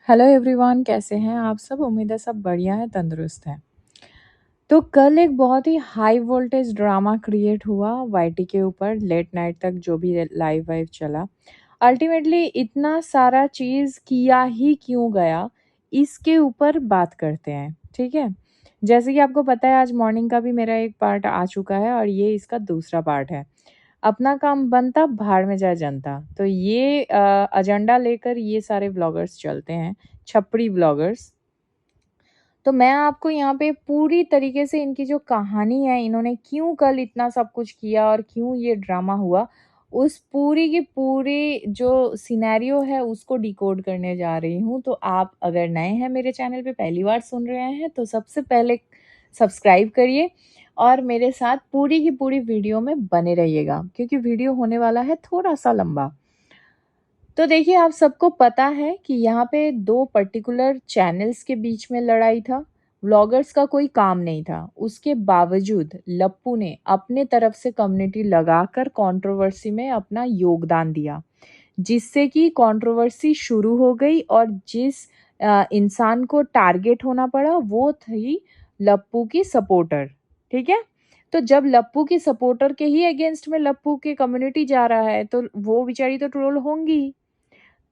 Hello everyone, कैसे हैं आप सब? उम्मीद है सब बढ़िया है, तंदुरुस्त हैं। तो कल एक बहुत ही हाई वोल्टेज ड्रामा क्रिएट हुआ वाईटी के ऊपर, लेट नाइट तक जो भी लाइव वाइव चला। अल्टीमेटली इतना सारा चीज़ किया ही क्यों गया, इसके ऊपर बात करते हैं, ठीक है? जैसे कि आपको पता है, आज मॉर्निंग का भी मेरा एक पार्ट आ चुका है और ये इसका दूसरा पार्ट है। अपना काम बनता, भाड़ में जाए जनता। तो ये एजेंडा लेकर ये सारे व्लॉगर्स चलते हैं, छपरी व्लॉगर्स। तो मैं आपको यहाँ पे पूरी तरीके से इनकी जो कहानी है, इन्होंने क्यों कल इतना सब कुछ किया और क्यों ये ड्रामा हुआ, उस पूरी की पूरी जो सिनेरियो है उसको डिकोड करने जा रही हूँ। तो आप अगर नए हैं मेरे चैनल पे, पहली बार सुन रहे हैं, तो सबसे पहले सब्सक्राइब करिए और मेरे साथ पूरी की पूरी वीडियो में बने रहिएगा, क्योंकि वीडियो होने वाला है थोड़ा-सा लंबा। तो देखिए, आप सबको पता है कि यहाँ पे 2 पर्टिकुलर चैनल्स के बीच में लड़ाई था। व्लॉगर्स का कोई काम नहीं था। उसके बावजूद लप्पू ने अपने तरफ से कम्युनिटी लगाकर कंट्रोवर्सी में अपना योगदान दिया, जिससे कि कंट्रोवर्सी शुरू हो गई और जिस इंसान को टारगेट होना पड़ा वो थी लप्पू की सपोर्टर, ठीक है? तो जब लप्पू की सपोर्टर के ही अगेंस्ट में लप्पू की कम्युनिटी जा रहा है, तो वो बेचारी तो ट्रोल होंगी ही।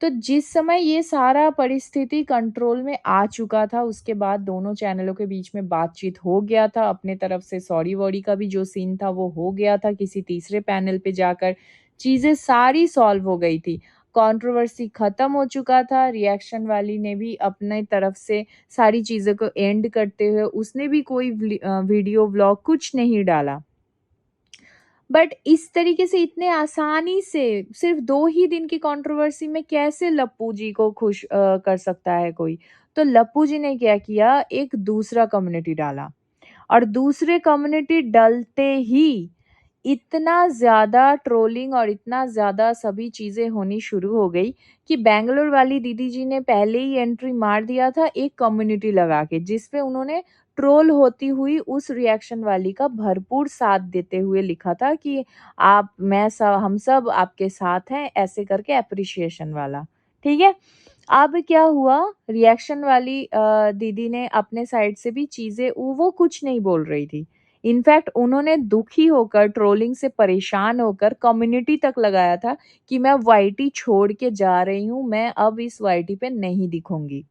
तो जिस समय ये सारा परिस्थिति कंट्रोल में आ चुका था, उसके बाद दोनों चैनलों के बीच में बातचीत हो गया था। अपने तरफ से सॉरी-वॉरी का भी जो सीन था वो हो गया था किसी तीसरे पैनल पे जाकर। चीज़ें सारी सॉल्व हो गई थी। कंट्रोवर्सी खत्म हो चुका था। रिएक्शन वाली ने भी अपने तरफ से सारी चीज़ों को एंड करते हुए उसने भी कोई वीडियो व्लॉग कुछ नहीं डाला। बट इस तरीके से इतने आसानी से सिर्फ 2 ही दिन की कंट्रोवर्सी में कैसे लप्पू जी को खुश कर सकता है कोई? तो लप्पू जी ने क्या किया, एक दूसरा कम्युनिटी डाला और दूसरे कम्युनिटी डलते ही इतना ज़्यादा ट्रोलिंग और इतना ज़्यादा सभी चीज़ें होनी शुरू हो गई कि बैंगलोर वाली दीदी जी ने पहले ही एंट्री मार दिया था एक कम्युनिटी लगा के, जिसपे उन्होंने ट्रोल होती हुई उस रिएक्शन वाली का भरपूर साथ देते हुए लिखा था कि आप मैं सब हम सब आपके साथ हैं, ऐसे करके एप्रिशिएशन वाला, ठीक है? अब क्या हुआ, रिएक्शन वाली दीदी ने अपने साइड से भी चीज़ें वो कुछ नहीं बोल रही थी। इनफैक्ट उन्होंने दुखी होकर, ट्रोलिंग से परेशान होकर कम्युनिटी तक लगाया था कि मैं वाईटी छोड़ के जा रही हूँ, मैं अब इस वाईटी पे नहीं दिखूँगी।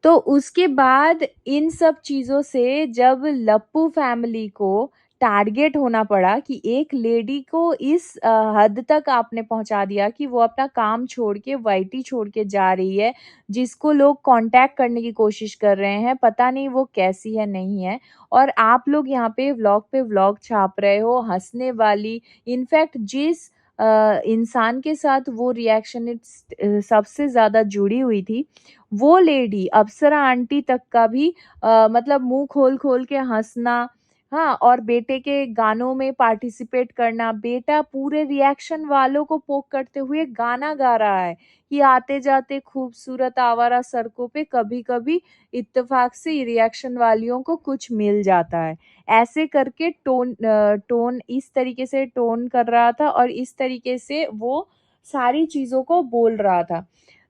तो उसके बाद इन सब चीज़ों से जब लप्पू फैमिली को टारगेट होना पड़ा कि एक लेडी को इस हद तक आपने पहुँचा दिया कि वो अपना काम छोड़ के वाईटी छोड़ के जा रही है, जिसको लोग कॉन्टैक्ट करने की कोशिश कर रहे हैं, पता नहीं वो कैसी है, नहीं है। और आप लोग यहाँ पे व्लॉग छाप रहे हो, हँसने वाली। इनफैक्ट जिस इंसान के साथ वो रिएक्शनिस्ट सबसे ज़्यादा जुड़ी हुई थी, वो लेडी अप्सरा आंटी तक का भी मतलब मुँह खोल-खोल के हँसना, हाँ, और बेटे के गानों में पार्टिसिपेट करना। बेटा पूरे रिएक्शन वालों को पोक करते हुए गाना गा रहा है कि आते-जाते खूबसूरत आवारा सड़कों पे कभी-कभी इत्तेफ़ाक से रिएक्शन वालियों को कुछ मिल जाता है। ऐसे करके टोन इस तरीके से टोन कर रहा था और इस तरीके से वो सारी चीज़ों को बोल रहा था।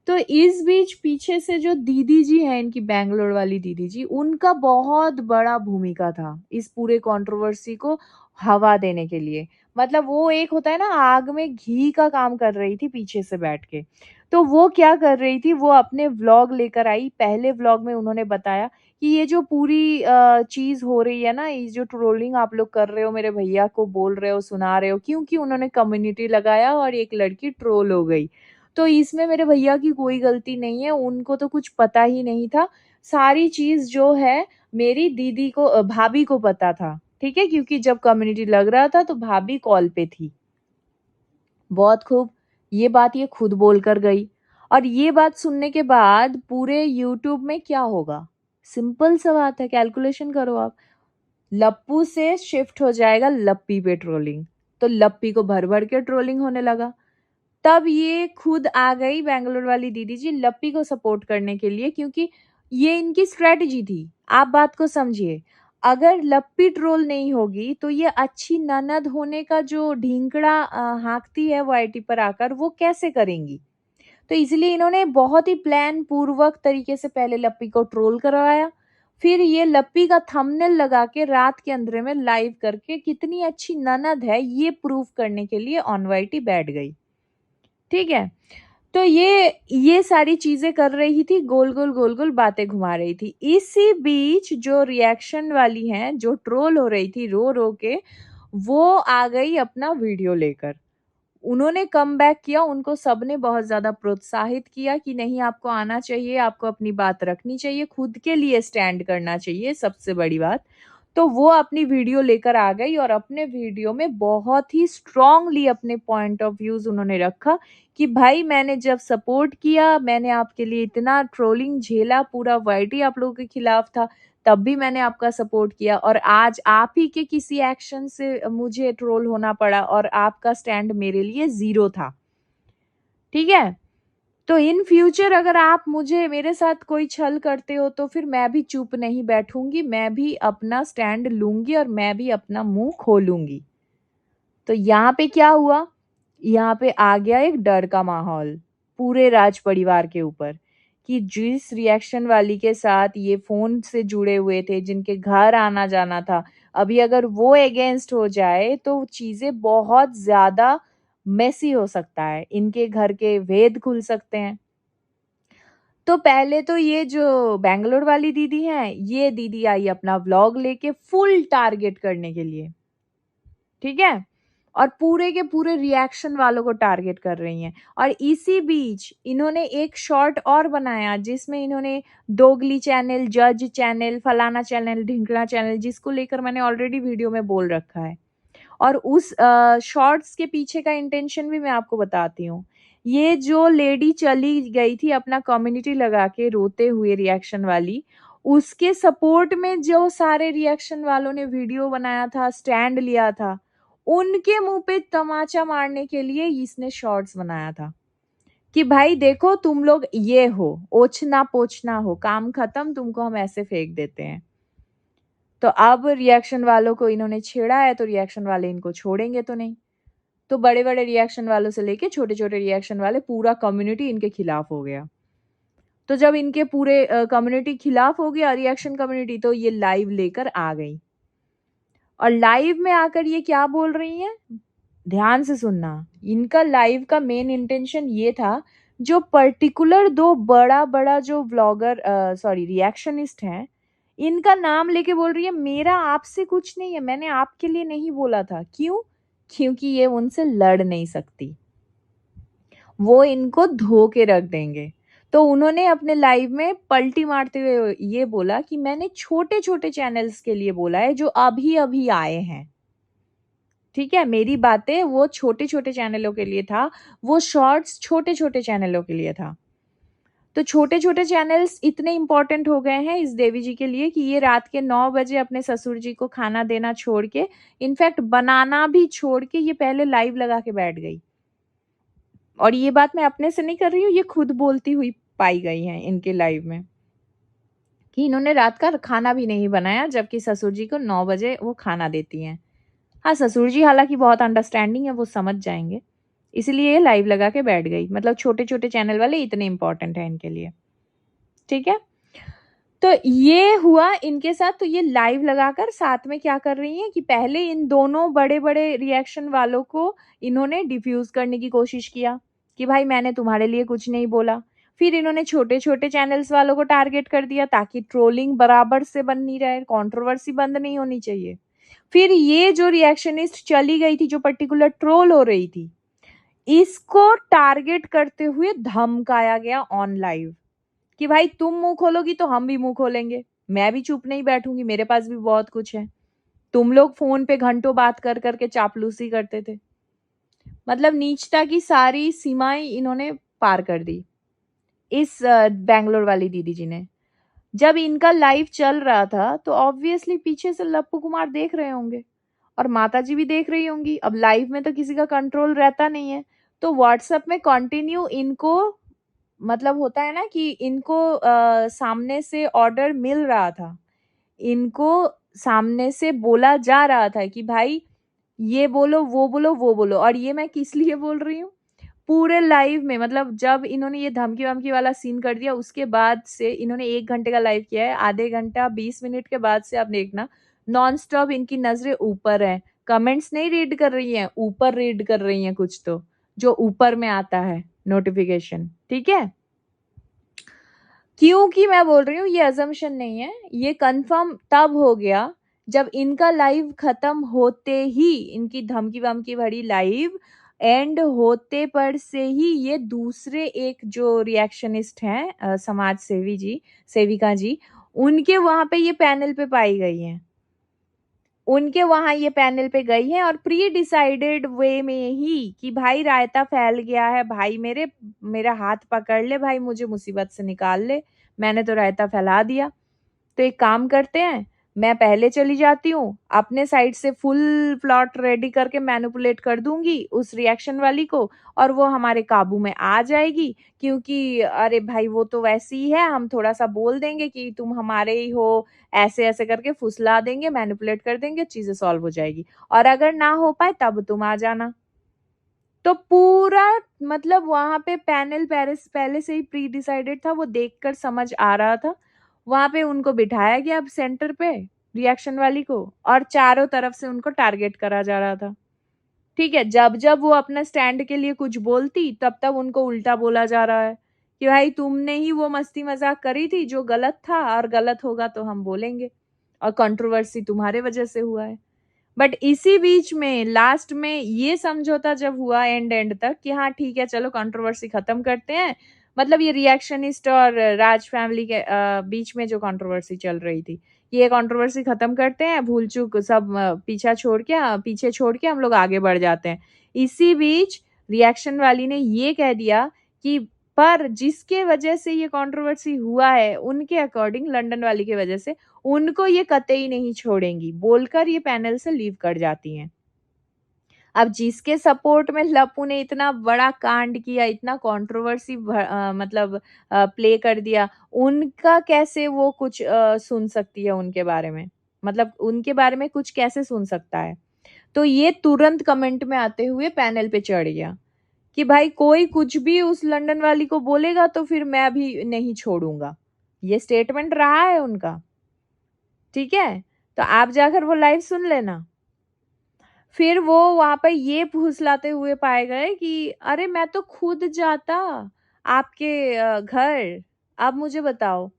तो इस बीच पीछे से जो दीदी जी हैं, इनकी बैंगलोर वाली दीदी जी, उनका बहुत बड़ा भूमिका था इस पूरे कंट्रोवर्सी को हवा देने के लिए। मतलब वो एक होता है ना, आग में घी का काम कर रही थी पीछे से बैठ के। तो वो क्या कर रही थी, वो अपने व्लॉग लेकर आई। पहले व्लॉग में उन्होंने बताया कि ये जो पूरी चीज़ हो रही है ना, ये जो ट्रोलिंग आप लोग कर रहे हो, मेरे भैया को बोल रहे हो, सुना रहे हो, क्योंकि उन्होंने कम्युनिटी लगाया और एक लड़की ट्रोल हो गई। तो इसमें मेरे भैया की कोई गलती नहीं है, उनको तो कुछ पता ही नहीं था। सारी चीज़ जो है मेरी दीदी को भाभी को पता था, ठीक है? क्योंकि जब कम्युनिटी लग रहा था तो भाभी कॉल पे थी। बहुत खूब, ये बात ये खुद बोल कर गई और ये बात सुनने के बाद पूरे यूट्यूब में क्या होगा? सिंपल सा बात है, कैलकुलेशन करो आप। लप्पू से शिफ्ट हो जाएगा लप्पी पे ट्रोलिंग, तो लप्पी को भर-भर के ट्रोलिंग होने लगा। तब ये खुद आ गई बैंगलोर वाली दीदी जी लप्पी को सपोर्ट करने के लिए, क्योंकि ये इनकी स्ट्रैटेजी थी। आप बात को समझिए, अगर लप्पी ट्रोल नहीं होगी तो ये अच्छी ननद होने का जो ढिंकड़ा हाँकती है वो आईटी पर आकर, वो कैसे करेंगी? तो इसीलिए इन्होंने बहुत ही प्लान पूर्वक तरीके से पहले लप्पी को ट्रोल करवाया, फिर ये लप्पी का थंबनेल लगा के रात के अंधेरे में लाइव करके कितनी अच्छी ननद है ये प्रूव करने के लिए ऑन वाईटी बैठ गई। ठीक है? तो ये सारी चीज़ें कर रही थी, गोल-गोल बातें घुमा रही थी। इसी बीच जो रिएक्शन वाली हैं, जो ट्रोल हो रही थी रो-रो के, वो आ गई अपना वीडियो लेकर। उन्होंने कमबैक किया, उनको सबने बहुत ज़्यादा प्रोत्साहित किया कि नहीं आपको आना चाहिए, आपको अपनी बात रखनी चाहिए, खुद के लिए स्टैंड करना चाहिए, सबसे बड़ी बात। तो वो अपनी वीडियो लेकर आ गई और अपने वीडियो में बहुत ही स्ट्रांगली अपने पॉइंट ऑफ व्यूज़ उन्होंने रखा कि भाई मैंने जब सपोर्ट किया, मैंने आपके लिए इतना ट्रोलिंग झेला, पूरा वाईटी आप लोगों के खिलाफ था, तब भी मैंने आपका सपोर्ट किया और आज आप ही के किसी एक्शन से मुझे ट्रोल होना पड़ा और आपका स्टैंड मेरे लिए ज़ीरो था। ठीक है? तो इन फ्यूचर अगर आप मेरे साथ कोई छल करते हो तो फिर मैं भी चुप नहीं बैठूँगी, मैं भी अपना स्टैंड लूँगी और मैं भी अपना मुँह खोलूँगी। तो यहाँ पे क्या हुआ? यहाँ पे आ गया एक डर का माहौल पूरे राज परिवार के ऊपर कि जिस रिएक्शन वाली के साथ ये फ़ोन से जुड़े हुए थे, जिनके घर आना-जाना था, अभी अगर वो अगेंस्ट हो जाए तो चीज़ें बहुत ज़्यादा मेसी हो सकता है। इनके घर के भेद खुल सकते हैं। तो पहले तो ये जो बैंगलोर वाली दीदी हैं, ये दीदी आई अपना व्लॉग लेके फुल टारगेट करने के लिए। ठीक है? और पूरे के पूरे रिएक्शन वालों को टारगेट कर रही हैं और इसी बीच इन्होंने एक शॉर्ट और बनाया जिसमें इन्होंने दोगली चैनल, जज चैनल, फलाना चैनल, ढिंकना चैनल जिसको लेकर मैंने ऑलरेडी वीडियो में बोल रखा है। और उस शॉर्ट्स के पीछे का इंटेंशन भी मैं आपको बताती हूँ। ये जो लेडी चली गई थी अपना कम्युनिटी लगा के रोते हुए रिएक्शन वाली, उसके सपोर्ट में जो सारे रिएक्शन वालों ने वीडियो बनाया था, स्टैंड लिया था, उनके मुँह पे तमाचा मारने के लिए इसने शॉर्ट्स बनाया था, कि भाई देखो तुम लोग ये हो, ओछना-पोछना हो, काम खत्म तुमको हम ऐसे फेंक देते हैं। तो अब रिएक्शन वालों को इन्होंने छेड़ा है तो रिएक्शन वाले इनको छोड़ेंगे तो नहीं। तो बड़े-बड़े रिएक्शन वालों से लेके छोटे-छोटे रिएक्शन वाले पूरा कम्युनिटी इनके खिलाफ हो गया। तो जब इनके पूरे कम्युनिटी खिलाफ हो गया रिएक्शन कम्युनिटी तो ये लाइव लेकर आ गई। और लाइव में आकर ये क्या बोल रही हैं? ध्यान से सुनना। इनका लाइव का मेन इंटेंशन ये था, जो पर्टिकुलर 2 बड़ा-बड़ा जो व्लॉगर सॉरी रिएक्शनिस्ट हैं, इनका नाम लेके बोल रही है, "मेरा आपसे कुछ नहीं है, मैंने आपके लिए नहीं बोला था।" क्यों? क्योंकि ये उनसे लड़ नहीं सकती। वो इनको धो के रख देंगे। तो उन्होंने अपने लाइव में पलटी मारते हुए ये बोला कि मैंने छोटे-छोटे चैनल्स के लिए बोला है, जो अभी-अभी आए हैं। ठीक है? मेरी बातें वो छोटे-छोटे चैनलों के लिए था, वो शॉर्ट्स छोटे-छोटे चैनलों के लिए था। तो छोटे-छोटे चैनल्स इतने इम्पोर्टेंट हो गए हैं इस देवी जी के लिए कि ये रात के 9 बजे अपने ससुर जी को खाना देना छोड़ के, इनफैक्ट बनाना भी छोड़ के ये पहले लाइव लगा के बैठ गई। और ये बात मैं अपने से नहीं कर रही हूँ, ये खुद बोलती हुई पाई गई हैं इनके लाइव में, कि इन्होंने रात का खाना भी नहीं बनाया जबकि ससुर जी को 9 बजे वो खाना देती हैं। हाँ, ससुर जी हालाँकि बहुत अंडरस्टैंडिंग है, वो समझ जाएँगे। इसीलिए ये लाइव लगा के बैठ गई। मतलब छोटे-छोटे चैनल वाले इतने इम्पोर्टेंट हैं इनके लिए। ठीक है? तो ये हुआ इनके साथ, तो ये लाइव लगाकर साथ में क्या कर रही हैं कि पहले इन दोनों बड़े-बड़े रिएक्शन वालों को इन्होंने डिफ्यूज़ करने की कोशिश किया, कि भाई मैंने तुम्हारे लिए कुछ नहीं बोला। फिर इन्होंने छोटे-छोटे चैनल्स वालों को टारगेट कर दिया ताकि ट्रोलिंग बराबर से बन नहीं रहे, कंट्रोवर्सी बंद नहीं होनी चाहिए। फिर ये जो रिएक्शनिस्ट चली गई थी, जो पर्टिकुलर ट्रोल हो रही थी, इसको टारगेट करते हुए धमकाया गया ऑन लाइव, कि भाई तुम मुँह खोलोगी तो हम भी मुँह खोलेंगे। मैं भी चुप नहीं बैठूँगी, मेरे पास भी बहुत कुछ है। तुम लोग फ़ोन पे घंटों बात कर के चापलूसी करते थे। मतलब नीचता की सारी सीमाएँ इन्होंने पार कर दी, इस बैंगलोर वाली दीदी जी ने। जब इनका लाइव चल रहा था, तो ऑब्वियसली पीछे से लप्पू कुमार देख रहे होंगे और माताजी भी देख रही होंगी। अब लाइव में तो किसी का कंट्रोल रहता नहीं है, तो व्हाट्सएप में कंटिन्यू इनको, मतलब होता है ना कि इनको सामने से ऑर्डर मिल रहा था। इनको सामने से बोला जा रहा था कि भाई ये बोलो, वो बोलो, वो बोलो, और ये मैं किस लिए बोल रही हूँ? पूरे लाइव में, मतलब जब इन्होंने ये धमकी-वमकी वाला सीन कर दिया उसके बाद से इन्होंने 1 घंटे का लाइव किया है, आधे घंटा 20 मिनट के बाद से आप देखना नॉन स्टॉप इनकी नज़रें ऊपर हैं। कमेंट्स नहीं रीड कर रही हैं, ऊपर रीड कर रही हैं कुछ तो, जो ऊपर में आता है नोटिफ़िकेशन, ठीक है? क्योंकि मैं बोल रही हूँ ये असम्पशन नहीं है, ये कन्फर्म तब हो गया जब इनका लाइव खत्म होते ही, इनकी धमकी-वमकी भरी लाइव एंड होते पर से ही ये दूसरे एक जो रिएक्शनिस्ट हैं समाज सेवी जी, सेविका जी, उनके वहाँ पे ये पैनल पे पाई गई हैं। उनके वहाँ ये पैनल पे गई हैं और प्री डिसाइडेड वे में ही कि भाई रायता फैल गया है, भाई मेरा हाथ पकड़ ले, भाई मुझे मुसीबत से निकाल ले, मैंने तो रायता फैला दिया। तो एक काम करते हैं, मैं पहले चली जाती हूँ, अपने साइड से फुल प्लॉट रेडी करके मैनिपुलेट कर दूँगी उस रिएक्शन वाली को और वो हमारे काबू में आ जाएगी, क्योंकि अरे भाई वो तो वैसी ही है, हम थोड़ा-सा बोल देंगे कि तुम हमारे ही हो, ऐसे-ऐसे करके फुसला देंगे, मैनिपुलेट कर देंगे, चीज़ें सॉल्व हो जाएगी और अगर ना हो पाए तब तुम आ जाना। तो पूरा मतलब वहाँ पे पैनल पहले से ही प्री डिसाइडेड था, वो देखकर समझ आ रहा था। वहाँ पे उनको बिठाया गया अब सेंटर पे, रिएक्शन वाली को, और चारों तरफ से उनको टारगेट करा जा रहा था। ठीक है? जब-जब वो अपना स्टैंड के लिए कुछ बोलती, तब-तब उनको उल्टा बोला जा रहा है कि भाई तुमने ही वो मस्ती-मज़ाक करी थी जो गलत था और गलत होगा तो हम बोलेंगे और कंट्रोवर्सी तुम्हारे वजह से हुआ है। बट इसी बीच में लास्ट में ये समझौता जब हुआ एंड तक कि हाँ ठीक है चलो कंट्रोवर्सी खत्म करते हैं, मतलब ये रिएक्शनिस्ट और राज फैमिली के बीच में जो कंट्रोवर्सी चल रही थी, ये कंट्रोवर्सी खत्म करते हैं, भूल चूक सब पीछे छोड़ के हम लोग आगे बढ़ जाते हैं। इसी बीच रिएक्शन वाली ने ये कह दिया कि पर जिसके वजह से ये कंट्रोवर्सी हुआ है उनके अकॉर्डिंग, लंदन वाली की वजह से, उनको ये कतई नहीं छोड़ेंगी, बोलकर ये पैनल से लीव कर जाती हैं। अब जिसके सपोर्ट में लप्पू ने इतना बड़ा कांड किया, इतना कंट्रोवर्सी मतलब प्ले कर दिया, उनका कैसे वो कुछ सुन सकती है उनके बारे में? मतलब उनके बारे में कुछ कैसे सुन सकता है? तो ये तुरंत कमेंट में आते हुए पैनल पे चढ़ गया कि भाई कोई कुछ भी उस लंदन वाली को बोलेगा तो फिर मैं भी नहीं छोड़ूँगा। ये स्टेटमेंट रहा है उनका। ठीक है? तो आप जाकर वो लाइव सुन लेना। फिर वो वहाँ पे ये फुसलाते हुए पाए गए कि अरे मैं तो खुद जाता आपके घर। अब मुझे बताओ,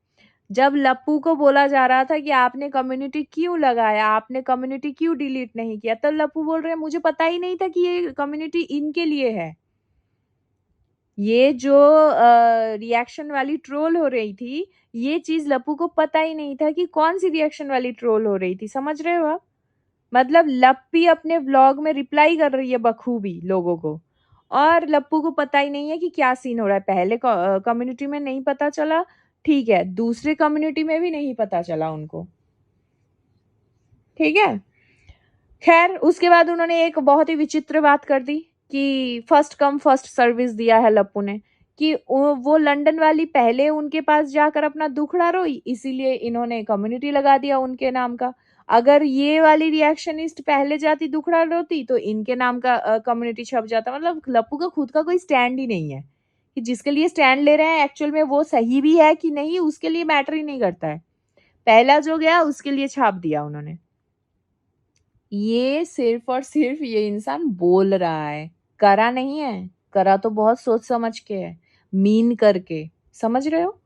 जब लप्पू को बोला जा रहा था कि आपने कम्युनिटी क्यों लगाया, आपने कम्युनिटी क्यों डिलीट नहीं किया, तब लप्पू बोल रहे हैं मुझे पता ही नहीं था कि ये कम्युनिटी इनके लिए है। ये जो रिएक्शन वाली ट्रोल हो रही थी, ये चीज़ लप्पू को पता ही नहीं था कि कौन-सी रिएक्शन वाली ट्रोल हो रही थी, समझ रहे हो आप? मतलब लप्पी अपने व्लॉग में रिप्लाई कर रही है बखूबी लोगों को और लप्पू को पता ही नहीं है कि क्या सीन हो रहा है। पहले कम्युनिटी में नहीं पता चला, ठीक है, दूसरे कम्युनिटी में भी नहीं पता चला उनको। ठीक है? खैर उसके बाद उन्होंने एक बहुत ही विचित्र बात कर दी कि फर्स्ट कम फर्स्ट सर्विस दिया है लप्पू ने कि वो लंदन वाली पहले उनके पास जाकर अपना दुखड़ा रोई, इसीलिए इन्होंने कम्युनिटी लगा दिया उनके नाम का। अगर ये वाली रिएक्शनिस्ट पहले जाती दुखड़ा रोती तो इनके नाम का कम्युनिटी छप जाता। मतलब लप्पू का खुद का कोई स्टैंड ही नहीं है कि जिसके लिए स्टैंड ले रहे हैं एक्चुअल में वो सही भी है कि नहीं, उसके लिए मैटर ही नहीं करता है। पहला जो गया उसके लिए छाप दिया उन्होंने। ये सिर्फ और सिर्फ ये इंसान बोल रहा है, करा नहीं है। करा तो बहुत सोच समझ के है, मीन करके, समझ रहे हो?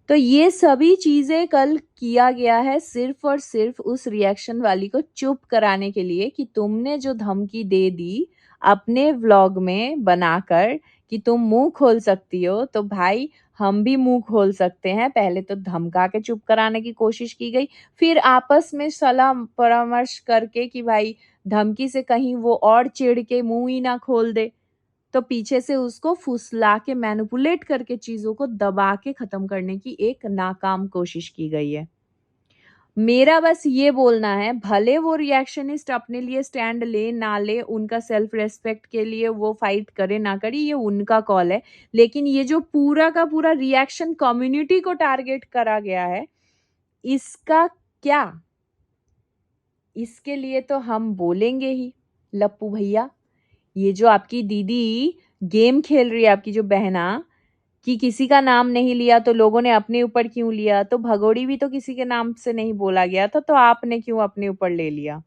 तो ये सभी चीज़ें कल किया गया है सिर्फ और सिर्फ उस रिएक्शन वाली को चुप कराने के लिए कि तुमने जो धमकी दे दी अपने व्लॉग में बनाकर कि तुम मुँह खोल सकती हो, तो भाई हम भी मुँह खोल सकते हैं। पहले तो धमका के चुप कराने की कोशिश की गई, फिर आपस में सलाह परामर्श करके कि भाई धमकी से कहीं वो और चिढ़ के मुँह ही ना खोल दे। तो पीछे से उसको फुसला के मैनिपुलेट करके चीज़ों को दबा के ख़त्म करने की एक नाकाम कोशिश की गई है। मेरा बस ये बोलना है, भले वो रिएक्शनिस्ट अपने लिए स्टैंड ले ना ले, उनका सेल्फ रिस्पेक्ट के लिए वो फाइट करे ना करे, ये उनका कॉल है। लेकिन ये जो पूरा का पूरा रिएक्शन कम्युनिटी को टारगेट करा गया है, इसका क्या? इसके लिए तो हम बोलेंगे ही, लप्पू भैया। ये जो आपकी दीदी गेम खेल रही है आपकी जो बहना कि किसी का नाम नहीं लिया तो लोगों ने अपने ऊपर क्यों लिया, तो भगोड़ी भी तो किसी के नाम से नहीं बोला गया था, तो आपने क्यों अपने ऊपर ले लिया?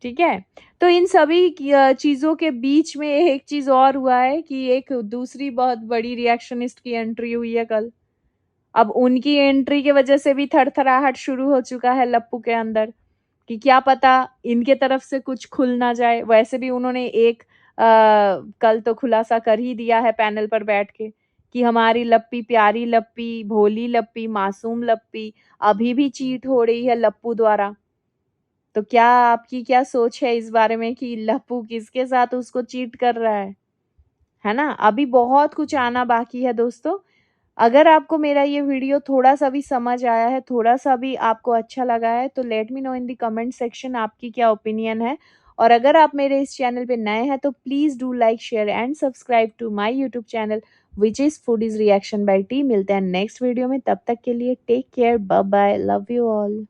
ठीक है? तो इन सभी चीज़ों के बीच में एक चीज़ और हुआ है कि एक दूसरी बहुत बड़ी रिएक्शनिस्ट की एंट्री हुई है कल। अब उनकी एंट्री की वजह से भी थरथराहट शुरू हो चुका है लप्पू के अंदर कि क्या पता इनके तरफ से कुछ खुल ना जाए। वैसे भी उन्होंने एक कल तो खुलासा कर ही दिया है पैनल पर बैठ के कि हमारी लप्पी प्यारी लप्पी, भोली लप्पी, मासूम लप्पी अभी भी चीट हो रही है लप्पू द्वारा। तो क्या आपकी क्या सोच है इस बारे में कि लप्पू किसके साथ उसको चीट कर रहा है ना? अभी बहुत कुछ आना बाकी है दोस्तों। अगर आपको मेरा ये वीडियो थोड़ा-सा भी समझ आया है, थोड़ा-सा भी आपको अच्छा लगा है, तो let me know in the comment section आपकी क्या ओपिनियन है। और अगर आप मेरे इस चैनल पे नए हैं, तो please do like, share and subscribe to my YouTube channel which is foodies reaction by T. मिलते हैं नेक्स्ट वीडियो में, तब तक के लिए take care, bye bye, love you all.